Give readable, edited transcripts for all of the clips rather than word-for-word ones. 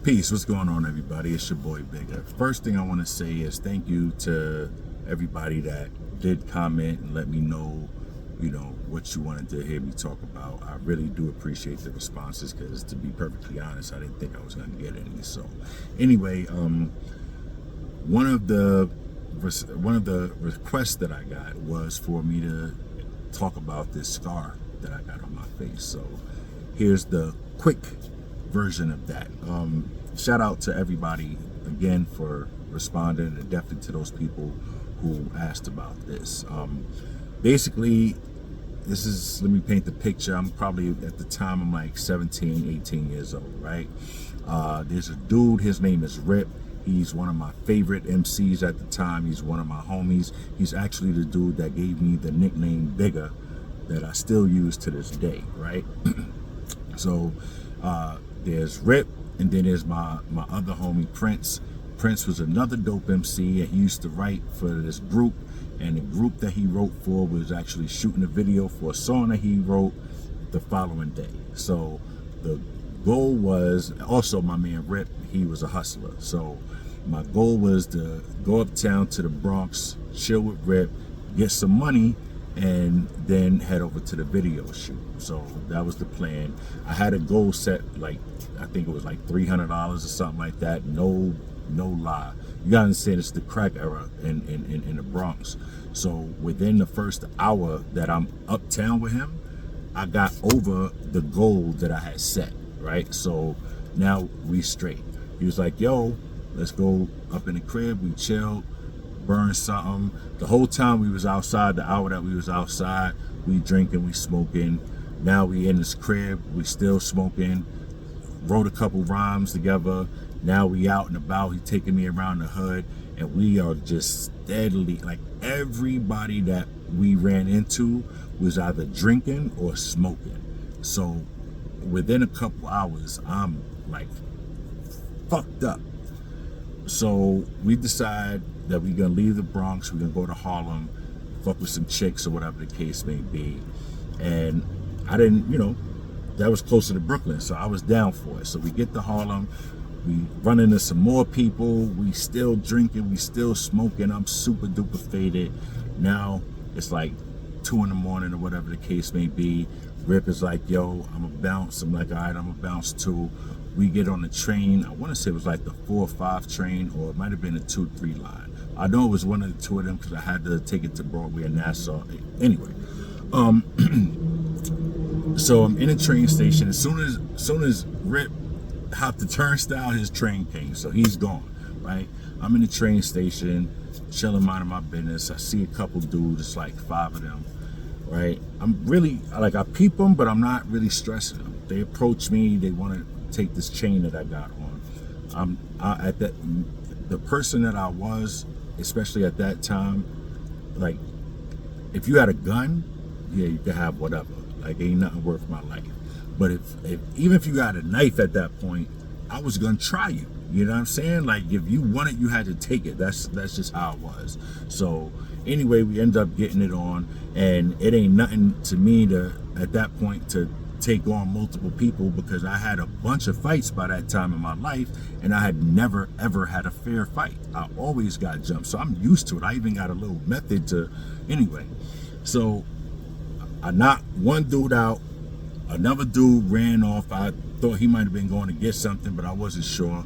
Peace, what's going on, everybody? It's your boy Bigger. First thing I want to say is thank you to everybody that did comment and let me know, what you wanted to hear me talk about. I really do appreciate the responses because, to be perfectly honest, I didn't think I was going to get any. So, anyway, one of the requests that I got was for me to talk about this scar that I got on my face. So, here's the quick version of that. Shout out to everybody again for responding, and definitely to those people who asked about this. Basically, this is, let me paint the picture. I'm probably, at the time, I'm like 17, 18 years old, right? There's a dude, his name is Rip. He's one of my favorite MCs at the time. He's one of my homies. He's actually the dude that gave me the nickname Bigger that I still use to this day, right? So, there's Rip, and then there's my other homie Prince. Prince was another dope MC, and he used to write for this group, and the group that he wrote for was actually shooting a video for a song that he wrote the following day. So the goal was, also my man Rip, he was a hustler. So my goal was to go uptown to the Bronx, chill with Rip, get some money, and then head over to the video shoot. So that was the plan. I had a goal set, like, I think it was like $300 or something like that. No lie. You gotta understand, it's the crack era in the Bronx. So within the first hour that I'm uptown with him, I got over the goal that I had set, right? So now we straight. He was like, yo, let's go up in the crib. We chilled, burn something. The whole time we was outside, the hour that we was outside, we drinking, we smoking. Now we in this crib, we still smoking. Wrote a couple rhymes together. Now we out and about. He taking me around the hood, and we are just steadily, like, everybody that we ran into was either drinking or smoking. So within a couple hours, I'm like fucked up. So we decide that we're gonna leave the Bronx, we're gonna go to Harlem, fuck with some chicks or whatever the case may be. And I didn't, that was closer to Brooklyn, so I was down for it. So we get to Harlem, we run into some more people, we still drinking, we still smoking. I'm super duper faded. Now it's like 2 in the morning or whatever the case may be. Rip is like, yo, I'm gonna bounce. I'm like, all right, I'm gonna bounce too. We get on the train. I want to say it was like the 4 or 5 train, or it might have been the 2-3 line. I know it was one of the two of them because I had to take it to Broadway and Nassau. Anyway, so I'm in a train station. As soon as Rip hopped the turnstile, his train came, so he's gone, right? I'm in the train station, chilling, minding my business. I see a couple dudes, it's like 5 of them, right? I'm really, like, I peep them, but I'm not really stressing them. They approach me, they want to take this chain that I got on. The person that I was, especially at that time, like, if you had a gun, yeah, you could have whatever. Like, ain't nothing worth my life. But even if you got a knife at that point, I was gonna try you. You know what I'm saying? Like, if you want it, you had to take it. That's just how it was. So anyway, we end up getting it on, and it ain't nothing to me to, at that point, to take on multiple people, because I had a bunch of fights by that time in my life, and I had never ever had a fair fight. I always got jumped, so I'm used to it. I even got a little method to, anyway. So I knocked one dude out. Another dude ran off. I thought he might have been going to get something, but I wasn't sure.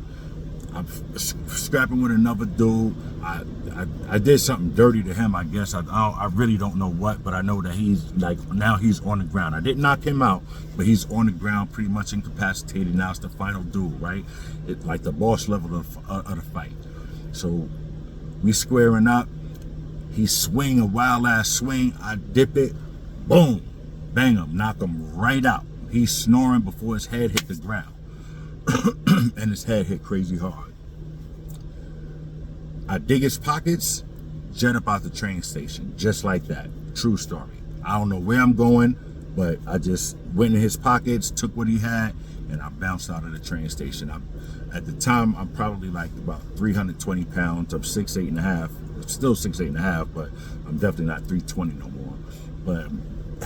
I'm scrapping with another dude. I did something dirty to him, I guess. I really don't know what, but I know that he's, like, now he's on the ground. I didn't knock him out, but he's on the ground, pretty much incapacitated. Now it's the final dude, right? It's like the boss level of the fight. So we squaring up. He swing a wild ass swing. I dip it. Boom. Bang him. Knock him right out. He's snoring before his head hit the ground. And his head hit crazy hard. I dig his pockets, jet up out the train station, just like that. True story. I don't know where I'm going, but I just went in his pockets, took what he had, and I bounced out of the train station. At the time, I'm probably like about 320 pounds. I'm 6'8" and a half. Still 6'8" and a half, but I'm definitely not 320 no more. But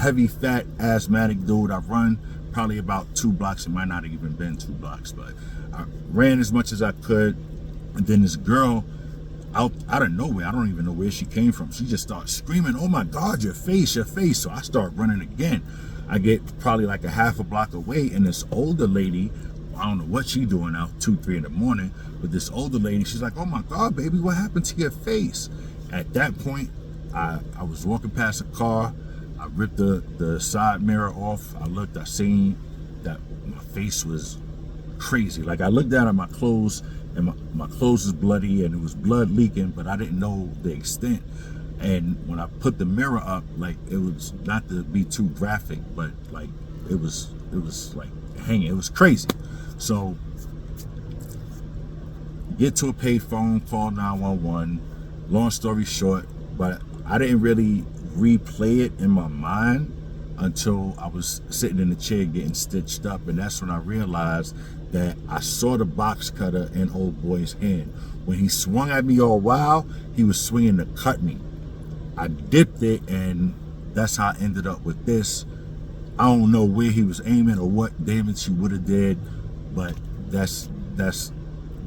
heavy, fat, asthmatic dude. I run probably about 2 blocks. It might not have even been 2 blocks, but I ran as much as I could. And then this girl, out of nowhere, I don't even know where she came from, she just starts screaming, "Oh my God, your face, your face." So I start running again. I get probably like a half a block away, and this older lady, I don't know what she doing out 2, 3 in the morning, but this older lady, she's like, "Oh my God, baby, what happened to your face?" At that point, I was walking past a car. I ripped the side mirror off. I looked, I seen that my face was crazy. Like, I looked down at my clothes, and my clothes was bloody, and it was blood leaking, but I didn't know the extent. And when I put the mirror up, like, it was, not to be too graphic, but like it was like hanging. It was crazy. So get to a payphone, call 911. Long story short, but I didn't really replay it in my mind until I was sitting in the chair getting stitched up, and that's when I realized that I saw the box cutter in old boy's hand. When he swung at me all wild, he was swinging to cut me. I dipped it, and that's how I ended up with this. I don't know where he was aiming or what damage he would have did, but that's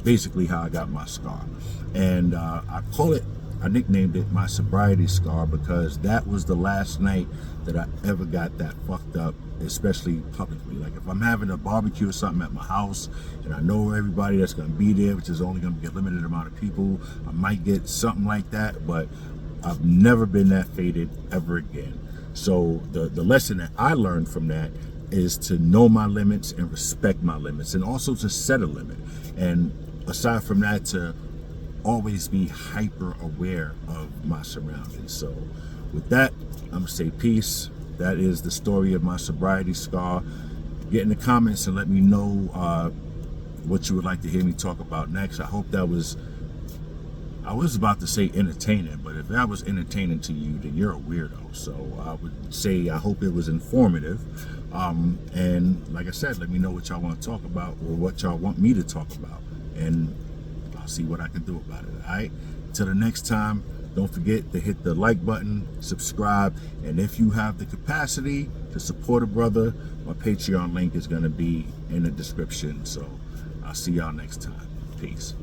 basically how I got my scar. And I nicknamed it my sobriety scar, because that was the last night that I ever got that fucked up, especially publicly. Like, if I'm having a barbecue or something at my house and I know everybody that's going to be there, which is only going to be a limited amount of people, I might get something like that, but I've never been that faded ever again. So the lesson that I learned from that is to know my limits and respect my limits, and also to set a limit. And aside from that, to always be hyper aware of my surroundings. So with that, I'm gonna say peace. That is the story of my sobriety scar. Get in the comments and let me know what you would like to hear me talk about next. I hope that was, I was about to say entertaining, but if that was entertaining to you, then you're a weirdo. So I would say I hope it was informative. And like I said, let me know what y'all want to talk about, or what y'all want me to talk about, and I'll see what I can do about it. All right, till the next time, don't forget to hit the like button, subscribe, and if you have the capacity to support a brother, my Patreon link is going to be in the description. So I'll see y'all next time. Peace.